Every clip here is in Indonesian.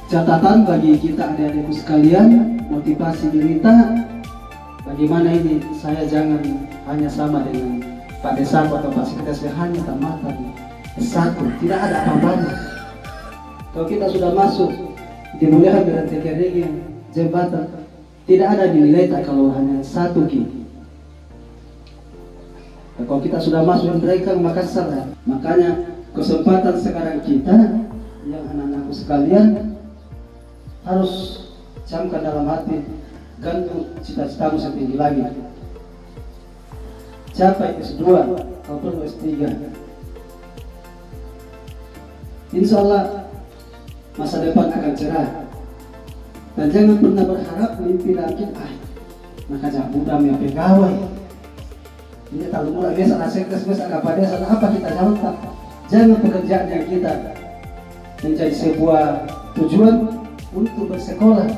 catatan bagi kita adik-adikku sekalian, motivasi kita, bagaimana ini saya jangan hanya sama dengan Pak Desa atau Pak Sekretaris yang hanya tamatan satu, tidak ada apa-apanya. Kalau kita sudah masuk dimuliakan dengan TKD jembatan, tidak ada dinilai tak kalau hanya satu ki. Nah, kalau kita sudah masuk mereka Makassar, makanya kesempatan sekarang kita yang anak-anakku sekalian harus camkan dalam hati, gantung cita-citamu setinggi langit. Capai S2, kalau perlu S3. Insya Allah masa depan akan cerah. Dan jangan pernah berharap mimpi lagi, maka jangan mudah punya pegawai. Ini terlalu murah, biasa sekres apa desa, apa kita jawab? Jangan pekerjaan yang kita menjadi sebuah tujuan untuk bersekolah.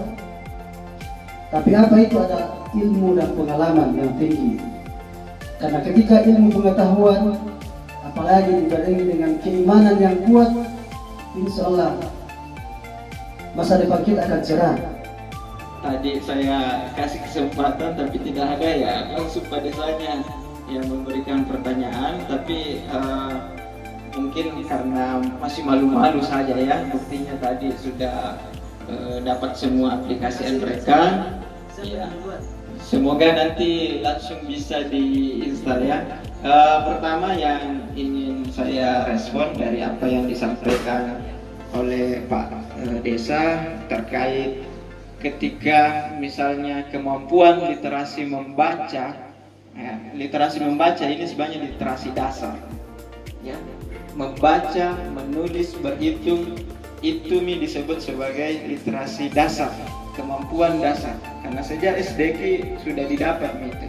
Tapi apa itu ada ilmu dan pengalaman yang tinggi. Karena ketika ilmu pengetahuan, apalagi dibarengi dengan keimanan yang kuat, insya Allah masa depan kita akan cerah. Tadi saya kasih kesempatan tapi tidak ada ya, langsung pada desanya yang memberikan pertanyaan, tapi mungkin karena masih malu-malu saja ya, buktinya tadi sudah dapat semua aplikasi mereka ya. Semoga nanti langsung bisa diinstal ya. Pertama yang ingin saya respon dari apa yang disampaikan oleh Pak Desa terkait ketika misalnya kemampuan literasi membaca. Ya, literasi membaca ini sebenarnya literasi dasar ya. Membaca, menulis, berhitung itu disebut sebagai literasi dasar, kemampuan dasar, karena sejak SD sudah didapat itu.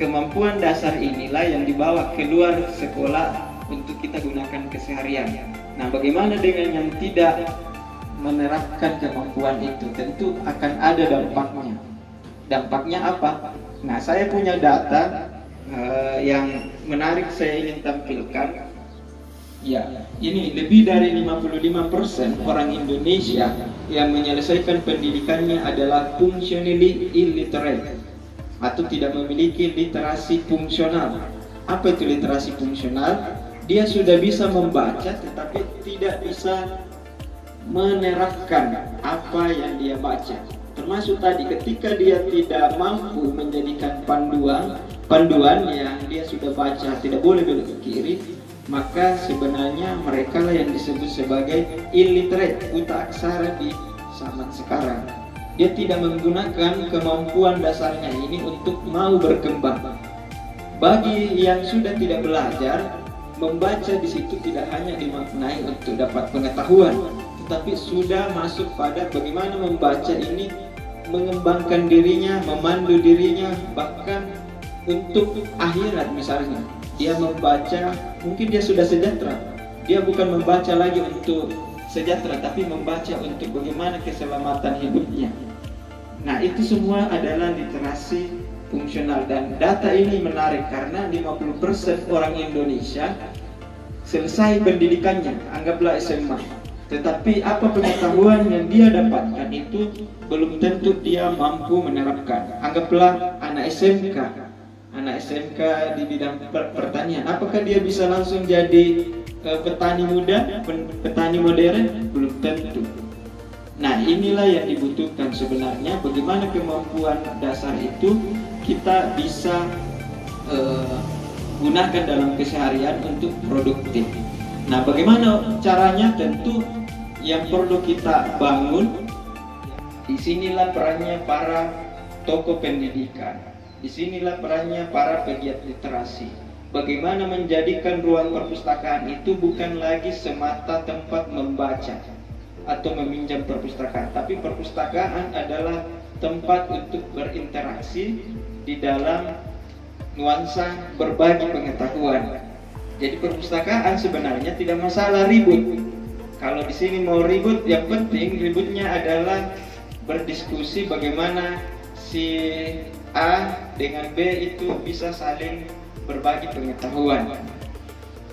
Kemampuan dasar inilah yang dibawa keluar sekolah untuk kita gunakan keseharian. Nah, bagaimana dengan yang tidak menerapkan kemampuan itu? Tentu akan ada dampaknya. Dampaknya apa? Nah, saya punya data yang menarik saya ingin tampilkan. Ya, ini lebih dari 55% orang Indonesia yang menyelesaikan pendidikannya adalah functionally illiterate atau tidak memiliki literasi fungsional. Apa itu literasi fungsional? Dia sudah bisa membaca tetapi tidak bisa menerapkan apa yang dia baca. Termasuk tadi ketika dia tidak mampu menjadikan panduan yang dia sudah baca tidak boleh belok ke kiri, maka sebenarnya mereka lah yang disebut sebagai illiterate, buta aksara di zaman sekarang. Dia tidak menggunakan kemampuan dasarnya ini untuk mau berkembang. Bagi yang sudah tidak belajar, membaca di situ tidak hanya dimaknai untuk dapat pengetahuan, tetapi sudah masuk pada bagaimana membaca ini mengembangkan dirinya, memandu dirinya, bahkan untuk akhirat misalnya. Dia membaca, mungkin dia sudah sejahtera. Dia bukan membaca lagi untuk sejahtera, tapi membaca untuk bagaimana keselamatan hidupnya. Nah, itu semua adalah literasi fungsional, dan data ini menarik karena 50% orang Indonesia selesai pendidikannya, anggaplah SMA. Tetapi apa pengetahuan yang dia dapatkan itu belum tentu dia mampu menerapkan. Anggaplah anak SMK di bidang pertanian, apakah dia bisa langsung jadi petani muda, petani modern? Belum tentu. Nah, inilah yang dibutuhkan sebenarnya, bagaimana kemampuan dasar itu kita bisa gunakan dalam keseharian untuk produktif. Nah, bagaimana caranya? Tentu yang perlu kita bangun, disinilah perannya para tokoh pendidikan, disinilah perannya para pegiat literasi. Bagaimana menjadikan ruang perpustakaan itu bukan lagi semata tempat membaca atau meminjam perpustakaan, tapi perpustakaan adalah tempat untuk berinteraksi di dalam nuansa berbagi pengetahuan. Jadi perpustakaan sebenarnya tidak masalah ribut. Kalau di sini mau ribut, yang penting ributnya adalah berdiskusi bagaimana si A dengan B itu bisa saling berbagi pengetahuan.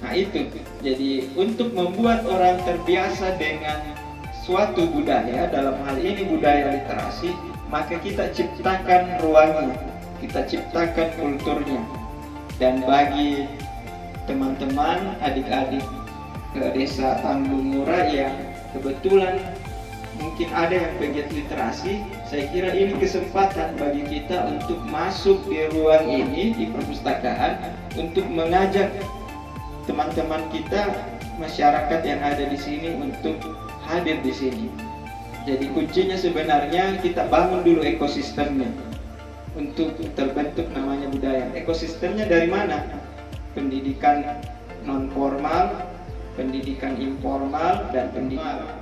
Nah, itu. Jadi untuk membuat orang terbiasa dengan suatu budaya, dalam hal ini budaya literasi, maka kita ciptakan ruangnya, kita ciptakan kulturnya. Dan bagi teman-teman, adik-adik ke desa Tanjung Mura yang kebetulan mungkin ada yang pegiat literasi, saya kira ini kesempatan bagi kita untuk masuk di ruang ini, di perpustakaan, untuk mengajak teman-teman kita, masyarakat yang ada di sini untuk hadir di sini. Jadi kuncinya sebenarnya kita bangun dulu ekosistemnya untuk terbentuk namanya budaya. Ekosistemnya dari mana? Pendidikan non formal, pendidikan informal, dan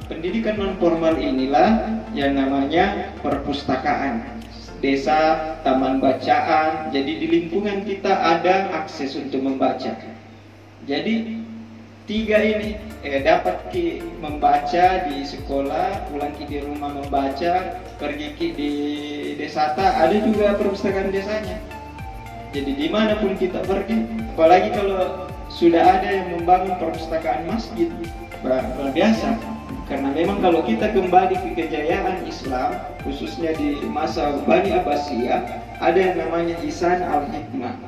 pendidikan non formal inilah yang namanya perpustakaan, desa, taman bacaan. Jadi di lingkungan kita ada akses untuk membaca. Jadi tiga ini dapat membaca di sekolah, pulang di rumah membaca, pergi di desa, ada juga perpustakaan desanya. Jadi dimanapun kita pergi, apalagi kalau sudah ada yang membangun perpustakaan masjid, luar biasa. Karena memang kalau kita kembali ke kejayaan Islam, khususnya di masa Bani Abbasiyah, ada yang namanya Ihsan al-Hikmah.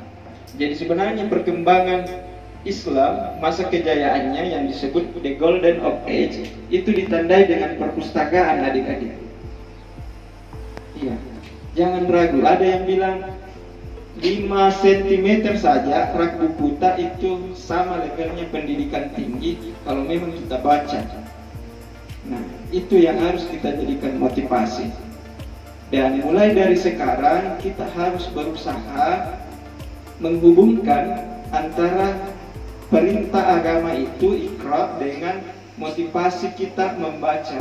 Jadi sebenarnya perkembangan Islam, masa kejayaannya yang disebut The Golden of Age, itu ditandai dengan perpustakaan, adik-adik. Iya, jangan ragu. Ada yang bilang 5 cm saja rak bukuta itu sama levelnya pendidikan tinggi kalau memang kita baca. Nah, itu yang harus kita jadikan motivasi. Dan mulai dari sekarang kita harus berusaha menghubungkan antara perintah agama itu, Iqra, dengan motivasi kita membaca.